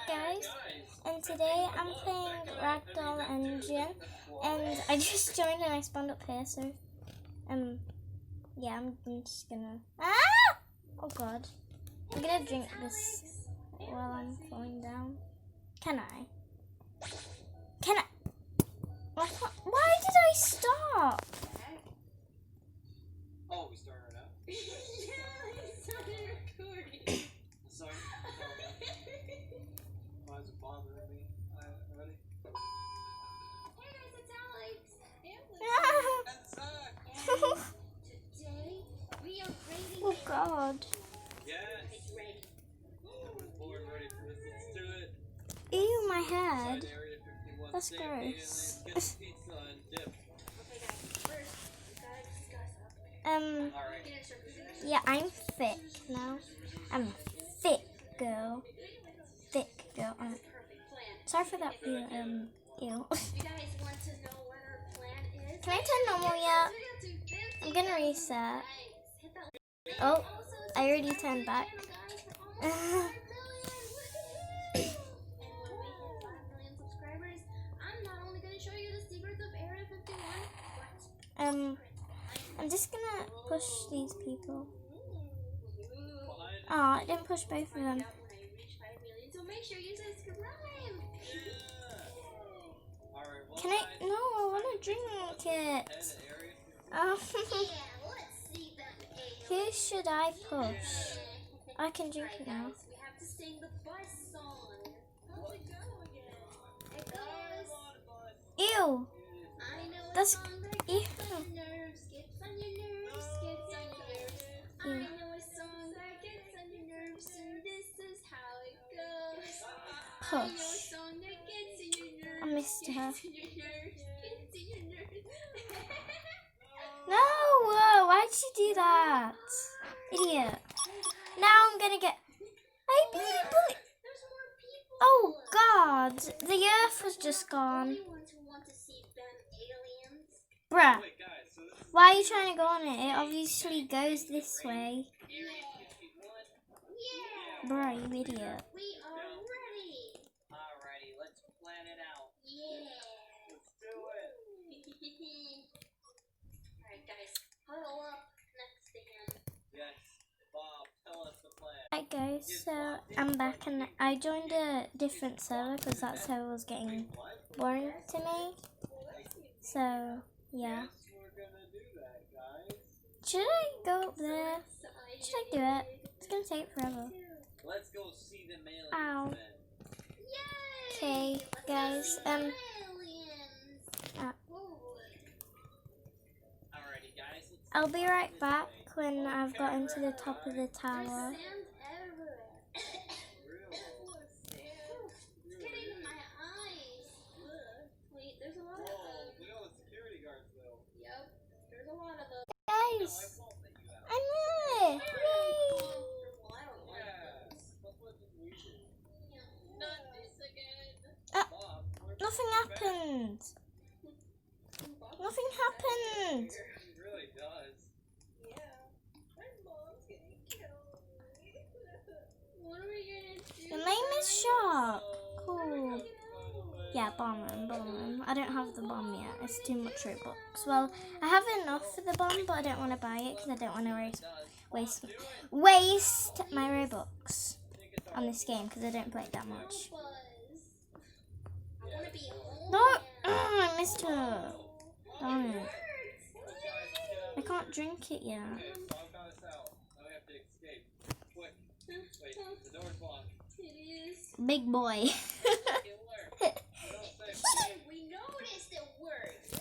guys, and today I'm playing Ragdoll Engine, and I just joined and I spawned up here, so yeah, I'm just gonna oh god, I'm gonna drink this while I'm falling down. Can I? Why did I stop? Oh, we started it out? Yeah, we started recording. Sorry. Why is it bothering me? Ready? Hey guys, it's Alex. And Zach. Today, we are raiding. Oh god. Yes. It's ready. I was born ready for this. Let's do it. Ew, my head. Inside Area 51, That's save gross. aliens, get some pizza and dip. Okay guys, first, we gotta discuss Alright. Yeah, I'm thick now. I'm a thick girl. Thick girl. perfect plan. Sorry for that, ew. You guys want to know what our plan is? Can I turn normal yet? I'm gonna reset. Oh, I already turned back. I'm just gonna push these people. Oh, I didn't push both of them. So make sure you subscribe. Alright, well, Can I? No, I wanna drink it. Let's see them. Who should I push? I can drink it now. We have to sing the bus song. How's it go again? It goes. Ew. I know a That's song that ew. gets on your nerves, gets on your nerves, gets on your nerves. I know a song that gets on your nerves, and this is how it goes. I know a Push. song that gets in your nerves, I missed her. gets in your nerves, gets in your nerves. No, whoa, why did you do that? Idiot. Now I'm gonna get... There's more people. Oh god, the earth was just gone. Only ones who want to see them aliens. Bruh, wait, guys, so this is why are you trying to go on it? It obviously goes this way. Area 51. Yeah. Bruh, you idiot. We are ready. Alrighty, let's plan it out. Yeah. Let's do it. Alright guys, huddle up next to him. Yes. Bob, tell us the plan. Hi guys, so I'm back and I joined a different server because that server was getting boring to me. So, yeah. Yes, we're gonna do that, guys. Should I go up there? Should I do it? It's gonna take forever. Let's go see the aliens Ow. then. Yay! Okay, guys, Aliens. Alrighty, guys. Let's I'll be right back when I've gotten to the top of the There's tower. sand everywhere. It's getting in my eyes. Wait, there's a lot of Whoa, them. look at all the security guards, though. Yep, there's a lot of them. Guys, I won't let you out. I'm here! Yay! Well, I don't like Yes, that's what we do. Not this again. Bob, we're Nothing happened. Nothing happened. It really does. Yeah. My mom's getting killed. What are we gonna do? Your name is Shark. Cool. Yeah, bomb room. I don't have the bomb yet. It's too much Robux. Well, I have enough for the bomb, but I don't want to buy it because I don't want to waste my Robux on this game because I don't play it that much. I wanna be home. No, I missed her. Darn it. I can't drink it yet. Okay, Bob got us out. Now we have to escape. Quick. Wait, the door's locked. It is. Big boy. It worked. Don't say We noticed it worked. yeah,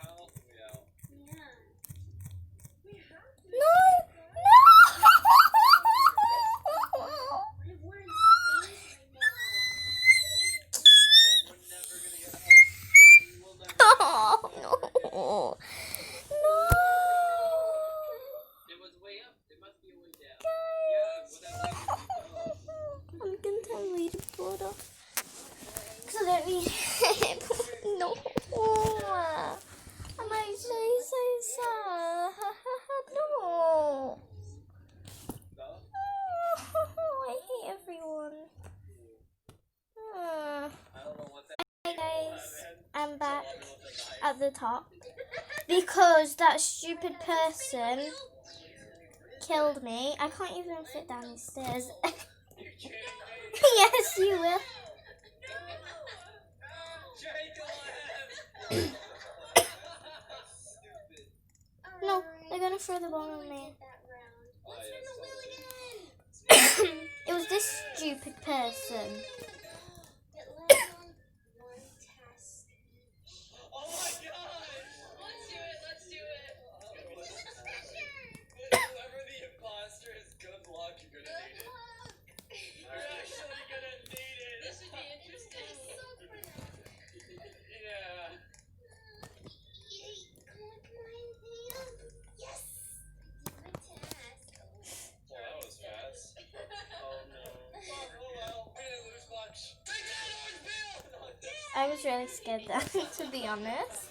how else are we out? Yeah. We have to. No, We're in space right We're never gonna get home. We will never no. No. No. It was way up. It must be a way down. Yeah, well, that way we go. I'm contaminated water. at the top because that stupid person killed me. I can't even fit down these stairs. Yes, you will. No, they're gonna throw the ball on me. It was this stupid person. Oh my gosh! Let's do it. Whoever the imposter is, good luck, you're gonna need it. You're actually gonna need it. This should be interesting. Yeah. Yes! I did my task. Well, that was fast. Oh no. Oh well, we didn't lose much. Take that, Orange Bill! I was really scared then, to be honest.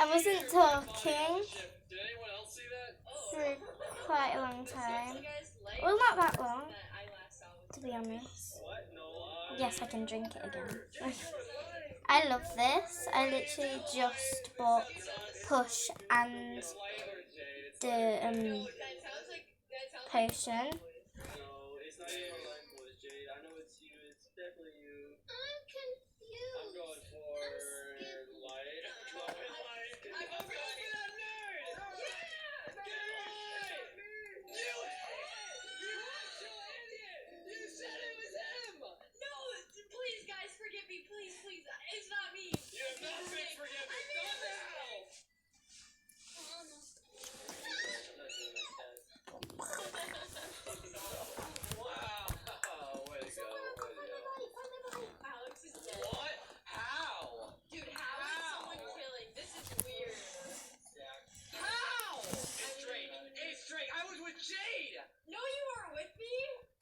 I wasn't talking Did anyone else see that? for quite a long time. You guys like Well, not that long, that I last saw with to be honest. What? No. Yes, I can drink it again. I love this. I literally just bought Push and the that sounds like potion. No, it's not your line voice, Jade. I know it's you. It's definitely you. I'm confused. I'm going for light. I'm going for that nerd! Yeah! Get light! You actual idiot! You said it was him! No, please, guys, forgive me. Please. It's not me. You have not been forgiven. Not now! Oh, no. Wow! Way to go. Alex is dead. What? How? Dude, how is someone killing? This is weird. How? It's Drake. I was with Jade! No, you weren't with me.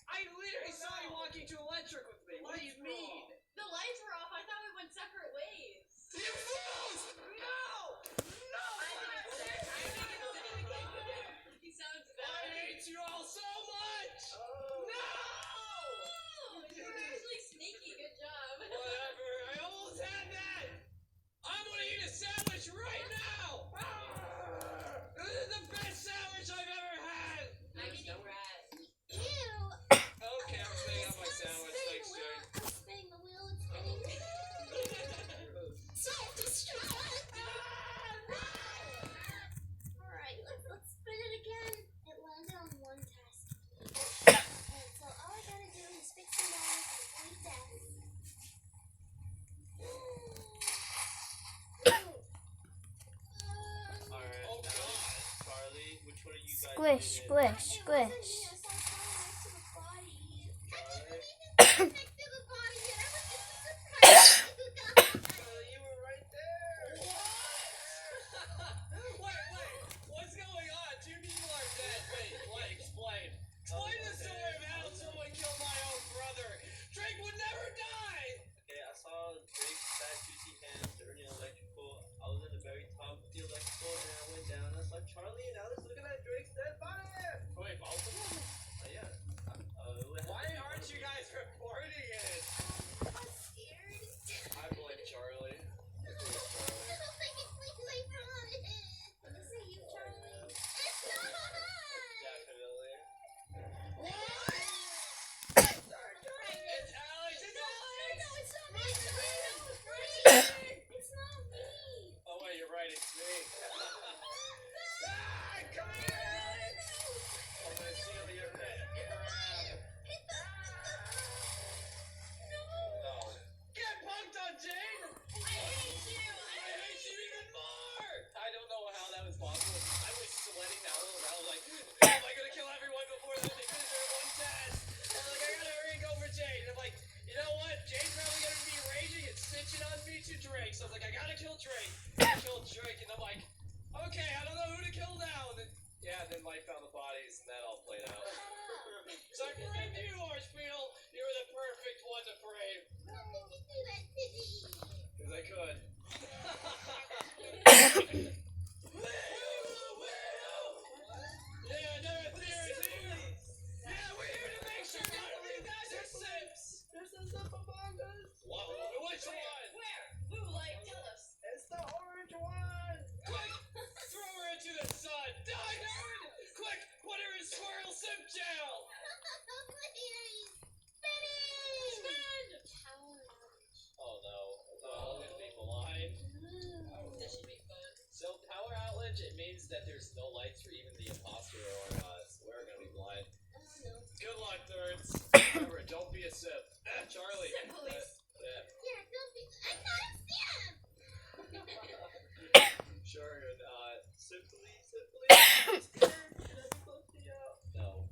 I literally saw you walking to electric with me. What do you mean? The lights were off. I thought we went separate ways. You fools! No! No! He sounds I bad. hate you all so much! No! You were actually sneaky. Good job. Whatever, I almost had that! I'm gonna eat a sandwich right now! This is the best sandwich I've ever had! I'm eating rat. Okay, I'm staying on my sandwich. Thanks, Jade. I'm spinning the wheel. It's spinning. Self-destruct. Alright, let's spin it again. It landed on one task. And so all I gotta do is fix it out and eat that. Alright, oh god, Charlie, which one are you guys Squish, eating? squish, squish. Charlie, you were right there! What? Wait, what's going on? Two people are dead. Wait, what? Explain. Explain the story of how someone killed my own brother. Drake would never die! Okay, I saw Drake's fat juicy hands turning electrical. I was at the very top of the electrical and I went down and I saw Charlie and Alex looking at Drake's dead body. Wait, both of them? Yeah. Why aren't you guys reporting it? I'm scared. I blame Charlie. Let me see you, Charlie. It's not! Definitely. It's Alex! It's Alex! No, it's not me. It's not me. Oh wait, you're right, it's me. Come here, Alex! I'm gonna steal your pet. No. Get punked on, Jane! I hate you. I hate you even more! I don't know how that was possible. I was sweating out around like, am I gonna kill everyone before they finish their one test? I'm like, I gotta hurry and go for Jade. I'm like, you know what? Jade's probably gonna be raging and snitching on me to Drake. So I was like, I gotta kill Drake. I killed Drake, and I'm like, okay, I don't know who to kill now. And then, yeah, then Mike found the bodies, and that all played out. So I framed you, Orange Beetle. You were the perfect one to frame. Because I could. Yeah, another theory. Yeah, we're here to make sure none of you guys are simps. There's a zip among us. Which one? Where? Who? Like, tell us. It's the orange that there's no lights for even the imposter or we're gonna be blind. Good luck, nerds. Remember, don't be a sip. Charlie. Sip police. Yeah. Yeah, don't be. I'm not a Sam. Sure, and simply. No.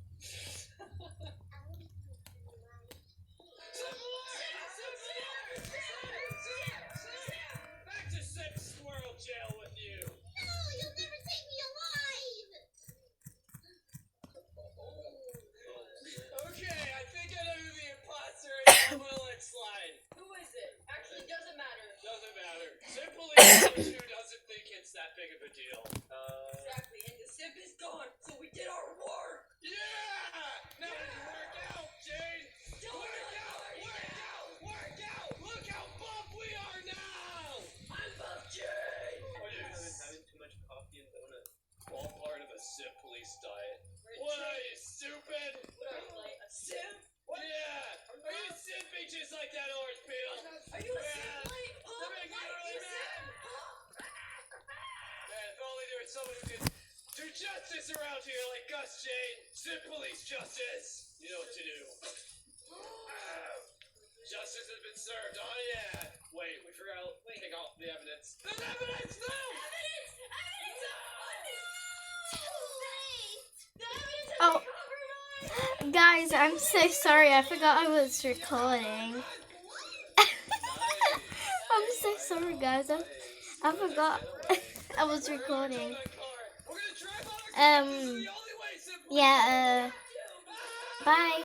Back to Sip Squirrel Jail with you. No, you'll never take me alive. Okay, I think I know who the imposter is. I'm gonna let slide. Who is it? Actually, doesn't matter. Doesn't matter. Simply who doesn't think it's that big of a deal. Exactly, and the sip is gone, so we did our work. Yeah! Now work out, Jane! Work out! Look how buff we are now! I'm Buff Jay. Oh, yeah. I've been having too much coffee and donuts. All part of a Sip Police diet. What are you, stupid? What are you, like a sim? Yeah! Are you sipping just like that orange peel? Are you a sim? Like, That makes me really mad! Man, if only there was someone who could do justice around here like Gus Jane. Sip Police justice! You know what to do. Justice has been served. Oh, yeah. Wait, we forgot to take off the evidence. There's evidence, no! Evidence! Oh, no! Too late! The evidence has Oh. been compromised! Guys, I'm so sorry. I forgot I was recording. I'm so sorry, guys. I forgot I was recording. Yeah. Bye.